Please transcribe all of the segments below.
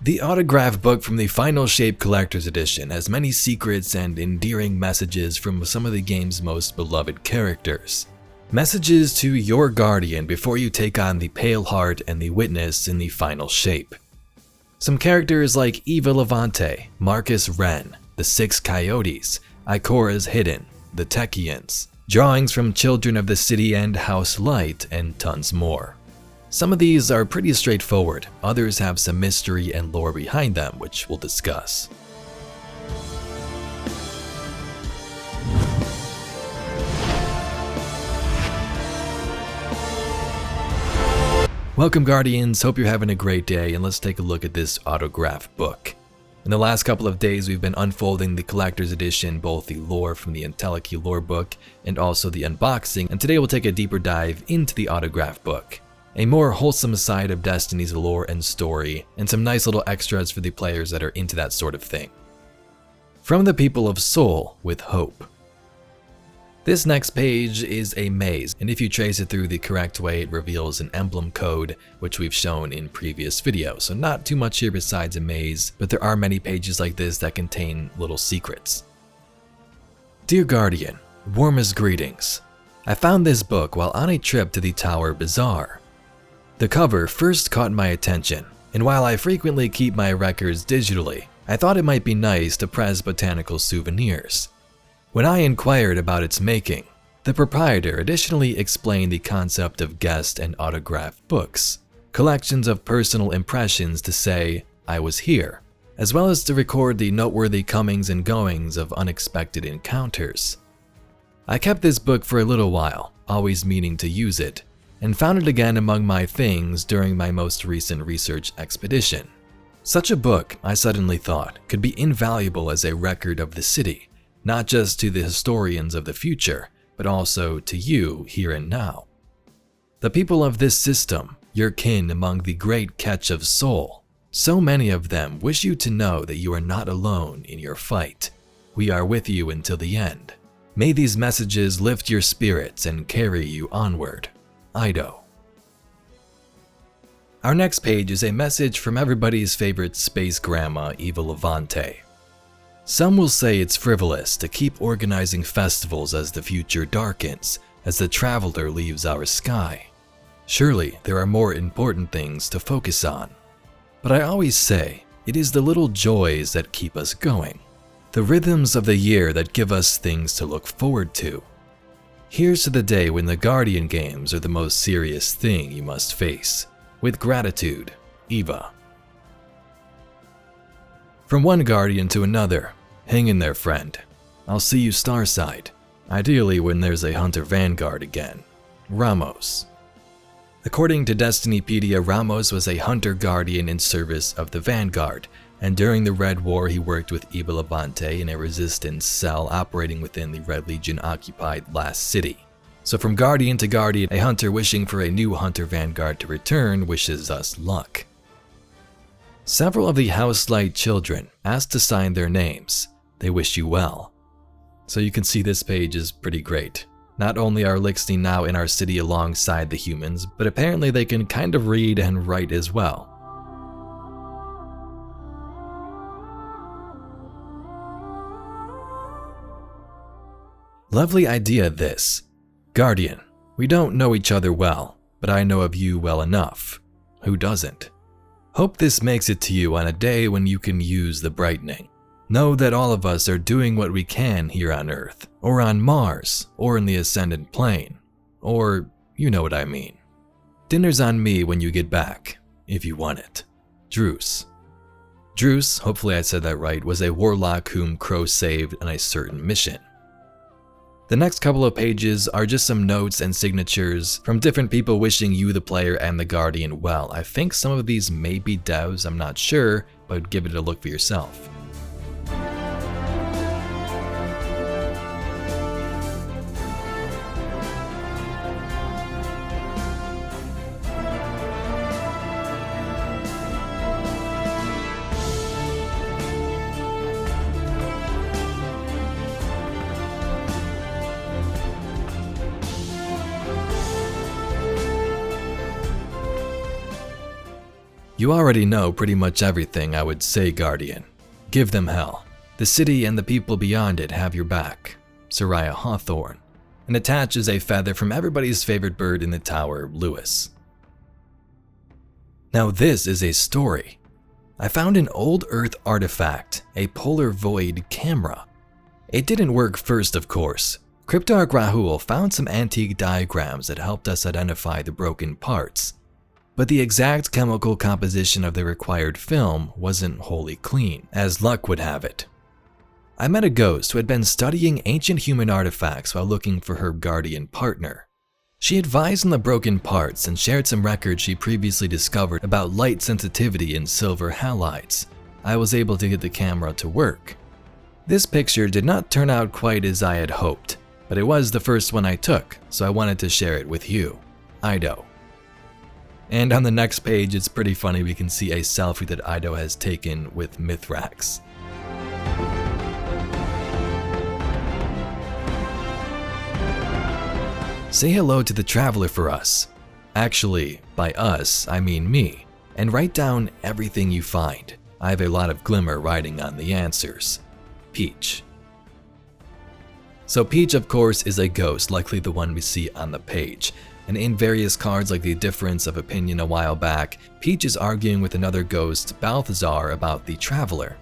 The autograph book from the Final Shape Collector's Edition has many secrets and endearing messages from some of the game's most beloved characters. Messages to your guardian before you take on the Pale Heart and the Witness in the Final Shape. Some characters like Eva Levante, Marcus Wren, the Six Coyotes, Ikora's Hidden, the Techeuns, drawings from Children of the City and House Light, and tons more. Some of these are pretty straightforward, others have some mystery and lore behind them, which we'll discuss. Welcome Guardians, hope you're having a great day, and let's take a look at this autograph book. In the last couple of days we've been unfolding the Collector's Edition, both the lore from the Endearing lore book and also the unboxing, and today we'll take a deeper dive into the autograph book. A more wholesome side of Destiny's lore and story, and some nice little extras for the players that are into that sort of thing. From the people of Soul with Hope. This next page is a maze, and if you trace it through the correct way, it reveals an emblem code, which we've shown in previous videos. So not too much here besides a maze, but there are many pages like this that contain little secrets. Dear Guardian, warmest greetings. I found this book while on a trip to the Tower Bazaar. The cover first caught my attention, and while I frequently keep my records digitally, I thought it might be nice to press botanical souvenirs. When I inquired about its making, the proprietor additionally explained the concept of guest and autograph books, collections of personal impressions to say, I was here, as well as to record the noteworthy comings and goings of unexpected encounters. I kept this book for a little while, always meaning to use it, and found it again among my things during my most recent research expedition. Such a book, I suddenly thought, could be invaluable as a record of the city, not just to the historians of the future, but also to you here and now. The people of this system, your kin among the great catch of soul, so many of them wish you to know that you are not alone in your fight. We are with you until the end. May these messages lift your spirits and carry you onward. Ido. Our next page is a message from everybody's favorite space grandma, Eva Levante. Some will say it's frivolous to keep organizing festivals as the future darkens, as the traveler leaves our sky. Surely there are more important things to focus on. But I always say, it is the little joys that keep us going, the rhythms of the year that give us things to look forward to. Here's to the day when the Guardian games are the most serious thing you must face. With gratitude, Eva. From one Guardian to another, hang in there, friend. I'll see you starside, ideally when there's a Hunter Vanguard again. Ramos. According to Destinypedia, Ramos was a Hunter Guardian in service of the Vanguard, and during the Red War he worked with Eva Levante in a resistance cell operating within the Red Legion occupied Last City. So from Guardian to Guardian, a hunter wishing for a new Hunter Vanguard to return wishes us luck. Several of the House Light children asked to sign their names. They wish you well. So you can see this page is pretty great. Not only are Lixney now in our city alongside the humans, but apparently they can kind of read and write as well. Lovely idea this. Guardian, we don't know each other well, but I know of you well enough. Who doesn't? Hope this makes it to you on a day when you can use the brightening. Know that all of us are doing what we can here on Earth, or on Mars, or in the Ascendant Plane. Or, you know what I mean. Dinner's on me when you get back, if you want it. Druce. Druce, hopefully I said that right, was a warlock whom Crow saved on a certain mission. The next couple of pages are just some notes and signatures from different people wishing you, the player, and the Guardian well. I think some of these may be devs, I'm not sure, but give it a look for yourself. You already know pretty much everything I would say, Guardian. Give them hell. The city and the people beyond it have your back. Soraya Hawthorne. And attached is a feather from everybody's favorite bird in the tower, Lewis. Now this is a story. I found an old Earth artifact, a polar void camera. It didn't work first, of course. Cryptarch Rahul found some antique diagrams that helped us identify the broken parts. But the exact chemical composition of the required film wasn't wholly clean, as luck would have it. I met a ghost who had been studying ancient human artifacts while looking for her guardian partner. She advised on the broken parts and shared some records she previously discovered about light sensitivity in silver halides. I was able to get the camera to work. This picture did not turn out quite as I had hoped, but it was the first one I took, so I wanted to share it with you, Ido. And on the next page, it's pretty funny, we can see a selfie that Ido has taken with Mithrax. Say hello to the traveler for us. Actually, by us, I mean me. And write down everything you find. I have a lot of glimmer writing on the answers. Peach. So Peach, of course, is a ghost, likely the one we see on the page. And in various cards like the difference of opinion a while back, Peach is arguing with another ghost, Balthazar, about the traveler.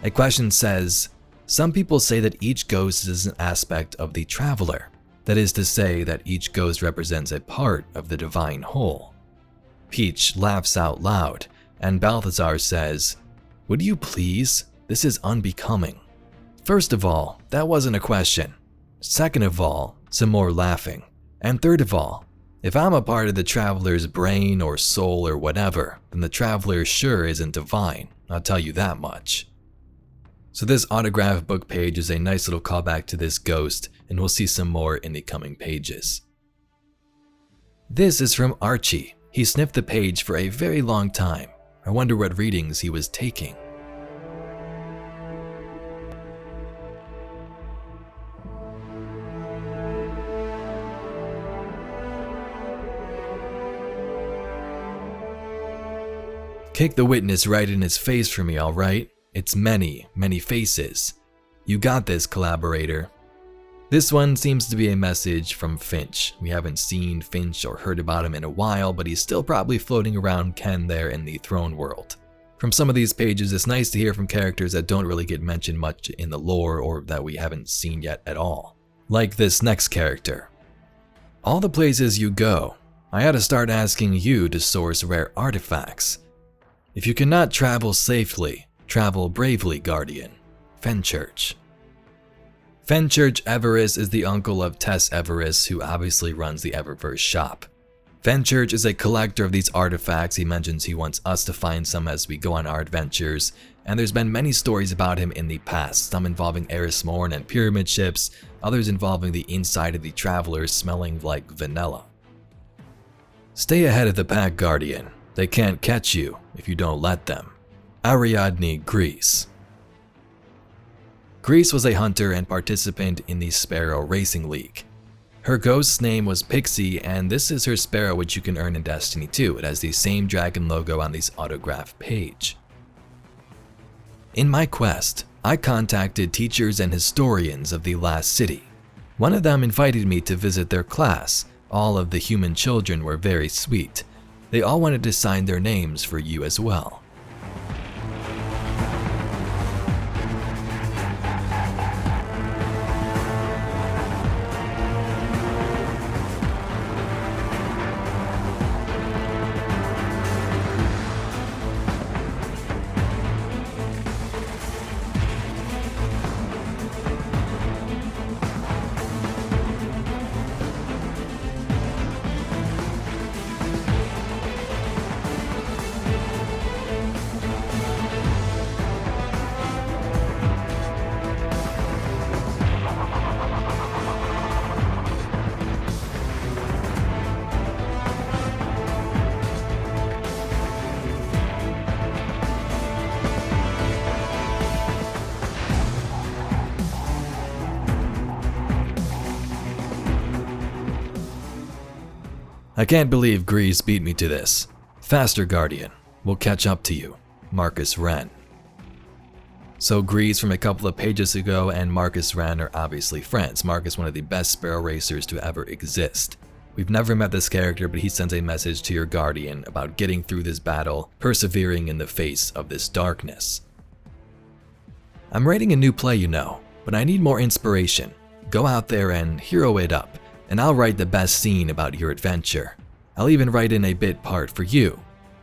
A question says, some people say that each ghost is an aspect of the traveler. That is to say that each ghost represents a part of the divine whole. Peach laughs out loud, and Balthazar says, would you please? This is unbecoming. First of all, that wasn't a question. Second of all, some more laughing. And third of all, if I'm a part of the traveler's brain or soul or whatever, then the traveler sure isn't divine, I'll tell you that much. So this autograph book page is a nice little callback to this ghost, and we'll see some more in the coming pages. This is from Archie. He sniffed the page for a very long time. I wonder what readings he was taking. Kick the witness right in his face for me, alright? It's many, many faces. You got this, collaborator. This one seems to be a message from Finch. We haven't seen Finch or heard about him in a while, but he's still probably floating around Ken there in the throne world. From some of these pages, it's nice to hear from characters that don't really get mentioned much in the lore or that we haven't seen yet at all. Like this next character. All the places you go, I had to start asking you to source rare artifacts. If you cannot travel safely, travel bravely, Guardian. Fenchurch. Fenchurch Everest is the uncle of Tess Everest, who obviously runs the Eververse shop. Fenchurch is a collector of these artifacts. He mentions he wants us to find some as we go on our adventures, and there's been many stories about him in the past, some involving Eris Morn and pyramid ships, others involving the inside of the travelers smelling like vanilla. Stay ahead of the pack, Guardian. They can't catch you if you don't let them. Ariadne Grease. Grease was a hunter and participant in the Sparrow Racing League. Her ghost's name was Pixie, and this is her sparrow, which you can earn in Destiny 2. It has the same dragon logo on this autograph page. In my quest, I contacted teachers and historians of the last city. One of them invited me to visit their class. All of the human children were very sweet. They all wanted to sign their names for you as well. I can't believe Grease beat me to this. Faster, Guardian. will catch up to you, Marcus Wren. So Grease from a couple of pages ago and Marcus Wren are obviously friends. Marcus, one of the best sparrow racers to ever exist. We've never met this character, but he sends a message to your guardian about getting through this battle, persevering in the face of this darkness. I'm writing a new play, you know, but I need more inspiration. Go out there and hero it up, and I'll write the best scene about your adventure. I'll even write in a bit part for you,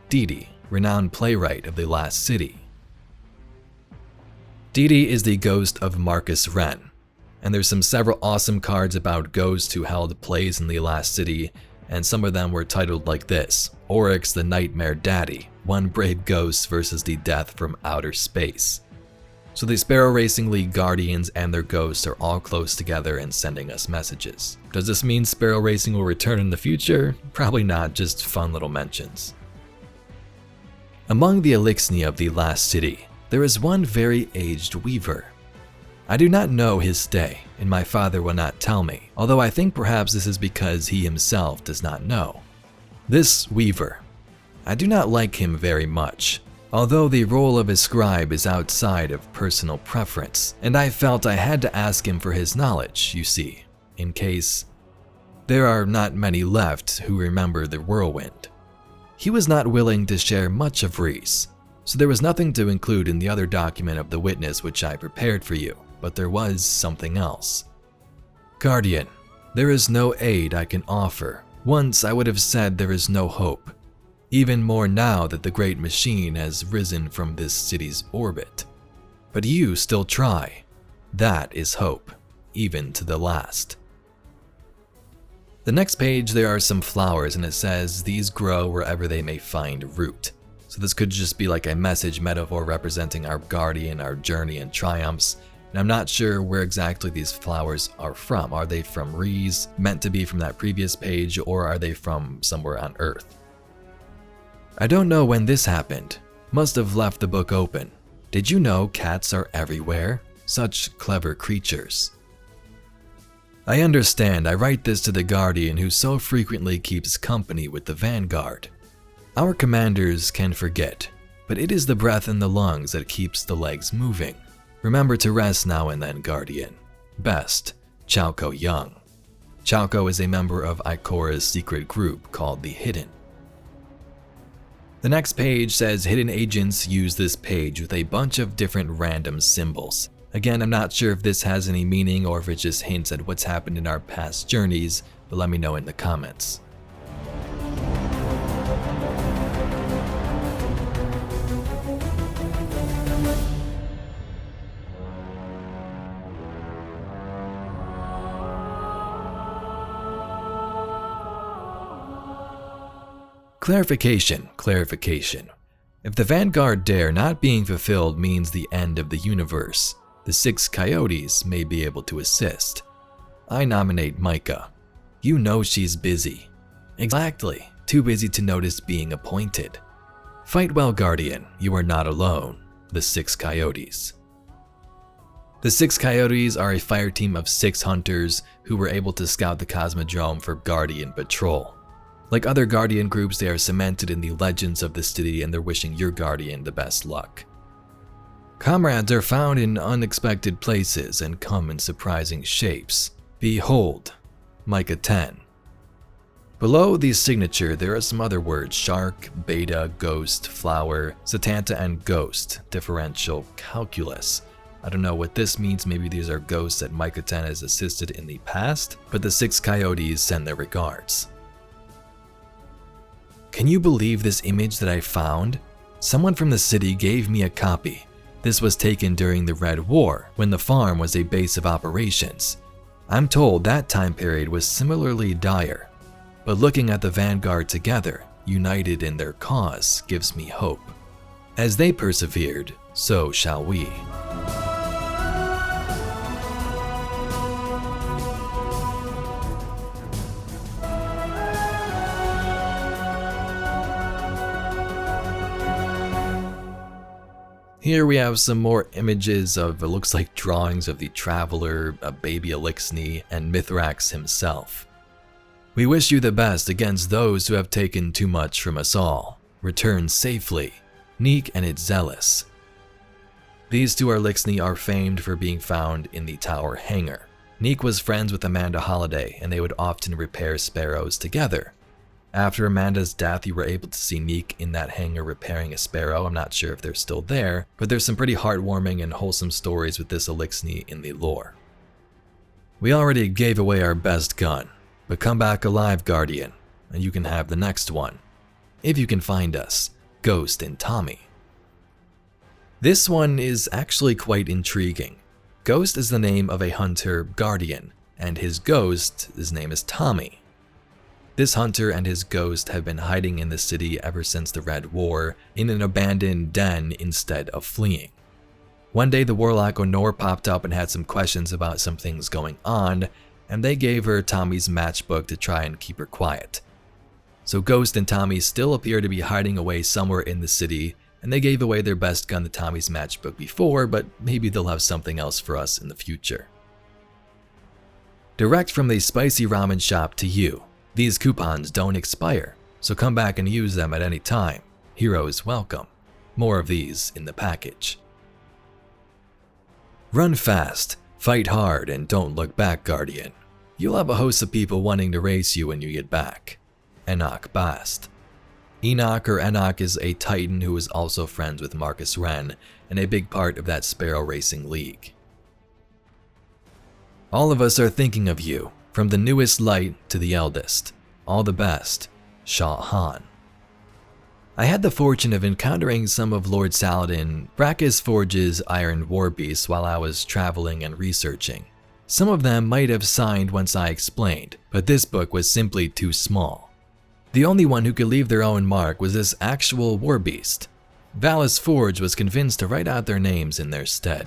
Dee Dee, renowned playwright of the Last City. Dee Dee is the ghost of Marcus Wren, and there's several awesome cards about ghosts who held plays in the Last City, and some of them were titled like this: Oryx the Nightmare Daddy, one brave ghost versus the death from outer space. So the Sparrow Racing League Guardians and their ghosts are all close together and sending us messages. Does this mean Sparrow Racing will return in the future? Probably not, just fun little mentions. Among the Elixni of the Last City, there is one very aged weaver. I do not know his stay, and my father will not tell me, although I think perhaps this is because he himself does not know. This weaver, I do not like him very much, although the role of a scribe is outside of personal preference, and I felt I had to ask him for his knowledge, you see, in case there are not many left who remember the whirlwind. He was not willing to share much of Reese, so there was nothing to include in the other document of the witness which I prepared for you, but there was something else. Guardian, there is no aid I can offer. Once I would have said there is no hope. Even more now that the great machine has risen from this city's orbit. But you still try. That is hope, even to the last. The next page there are some flowers and it says these grow wherever they may find root. So this could just be like a message metaphor representing our guardian, our journey and triumphs. And I'm not sure where exactly these flowers are from. Are they from Reese, meant to be from that previous page, or are they from somewhere on Earth? I don't know when this happened. Must have left the book open. Did you know cats are everywhere? Such clever creatures. I understand. I write this to the Guardian who so frequently keeps company with the Vanguard. Our commanders can forget, but it is the breath in the lungs that keeps the legs moving. Remember to rest now and then, Guardian. Best, Chalco Young. Chalco is a member of Ikora's secret group called the Hidden. The next page says hidden agents use this page with a bunch of different random symbols. Again, I'm not sure if this has any meaning or if it just hints at what's happened in our past journeys, but let me know in the comments. Clarification. If the Vanguard dare not being fulfilled means the end of the universe, the Six Coyotes may be able to assist. I nominate Micah. You know she's busy. Exactly, too busy to notice being appointed. Fight well, Guardian, you are not alone. The Six Coyotes. The Six Coyotes are a fire team of 6 hunters who were able to scout the Cosmodrome for Guardian patrol. Like other Guardian groups, they are cemented in the legends of the city and they're wishing your Guardian the best luck. Comrades are found in unexpected places and come in surprising shapes. Behold, Micah 10. Below the signature, there are some other words: shark, beta, ghost, flower, satanta, and ghost, differential calculus. I don't know what this means. Maybe these are ghosts that Micah 10 has assisted in the past, but the Six Coyotes send their regards. Can you believe this image that I found? Someone from the city gave me a copy. This was taken during the Red War, when the farm was a base of operations. I'm told that time period was similarly dire. But looking at the Vanguard together, united in their cause, gives me hope. As they persevered, so shall we. Here we have some more images of, it looks like drawings of the Traveler, a baby Elixni, and Mithrax himself. We wish you the best against those who have taken too much from us all. return safely. Neek and its zealous. These two Elixni are famed for being found in the tower hangar. Neek was friends with Amanda Holliday, and they would often repair sparrows together. After Amanda's death, you were able to see Neek in that hangar repairing a sparrow. I'm not sure if they're still there, but there's some pretty heartwarming and wholesome stories with this Elixni in the lore. We already gave away our best gun, but come back alive, Guardian, and you can have the next one. If you can find us, Ghost and Tommy. This one is actually quite intriguing. Ghost is the name of a hunter Guardian, and his ghost, his name is Tommy. This hunter and his ghost have been hiding in the city ever since the Red War in an abandoned den instead of fleeing. One day the warlock Honor popped up and had some questions about some things going on, and they gave her Tommy's matchbook to try and keep her quiet. So Ghost and Tommy still appear to be hiding away somewhere in the city, and they gave away their best gun to Tommy's matchbook before, but maybe they'll have something else for us in the future. Direct from the spicy ramen shop to you. These coupons don't expire, so come back and use them at any time. Heroes welcome. More of these in the package. Run fast, fight hard, and don't look back, Guardian. You'll have a host of people wanting to race you when you get back. Enoch Bast. Enoch or Enoch is a titan who is also friends with Marcus Wren and a big part of that Sparrow Racing League. All of us are thinking of you, from the newest light to the eldest. All the best, Shah Han. I had the fortune of encountering some of Lord Saladin Brachus Forge's Iron War Beasts while I was traveling and researching. Some of them might have signed once I explained, but this book was simply too small. The only one who could leave their own mark was this actual war beast. Valus Forge was convinced to write out their names in their stead.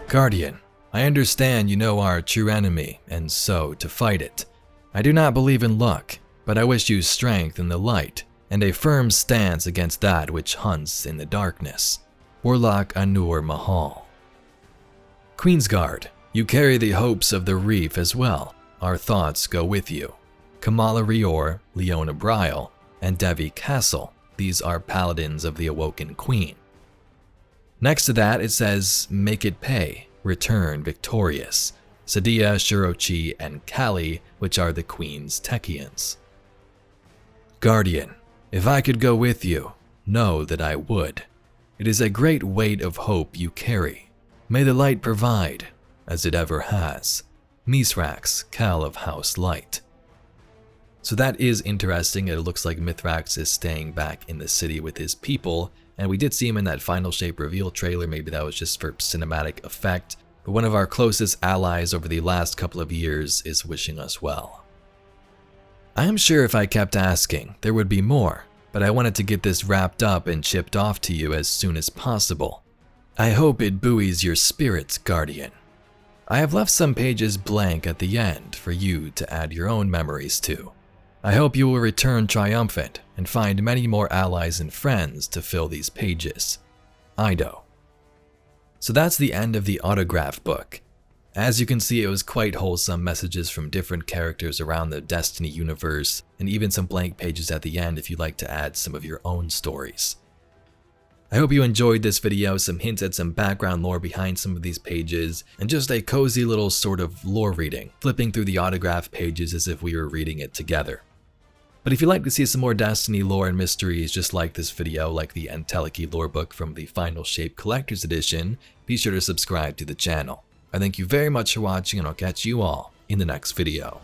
Guardian, I understand you know our true enemy, and so to fight it. I do not believe in luck, but I wish you strength in the light, and a firm stance against that which hunts in the darkness. Warlock Anur Mahal. Queensguard, you carry the hopes of the reef as well. Our thoughts go with you. Kamala Rior, Leona Bryle, and Devi Castle. These are paladins of the Awoken Queen. Next to that it says, make it pay, return victorious. Sadia, Shirochi, and Kali, which are the Queen's Techeuns. Guardian, if I could go with you, know that I would. It is a great weight of hope you carry. May the light provide, as it ever has. Mithrax, Cal of House Light. So that is interesting. It looks like Mithrax is staying back in the city with his people, and we did see him in that final shape reveal trailer. Maybe that was just for cinematic effect, but one of our closest allies over the last couple of years is wishing us well. I am sure if I kept asking, there would be more, but I wanted to get this wrapped up and shipped off to you as soon as possible. I hope it buoys your spirits, Guardian. I have left some pages blank at the end for you to add your own memories to. I hope you will return triumphant and find many more allies and friends to fill these pages. Ido. So that's the end of the autograph book. As you can see, it was quite wholesome, messages from different characters around the Destiny universe, and even some blank pages at the end if you'd like to add some of your own stories. I hope you enjoyed this video, some hints at some background lore behind some of these pages, and just a cozy little sort of lore reading, flipping through the autograph pages as if we were reading it together. But if you'd like to see some more Destiny lore and mysteries just like this video, like the Entelechy lore book from the Final Shape Collector's Edition, be sure to subscribe to the channel. I thank you very much for watching, and I'll catch you all in the next video.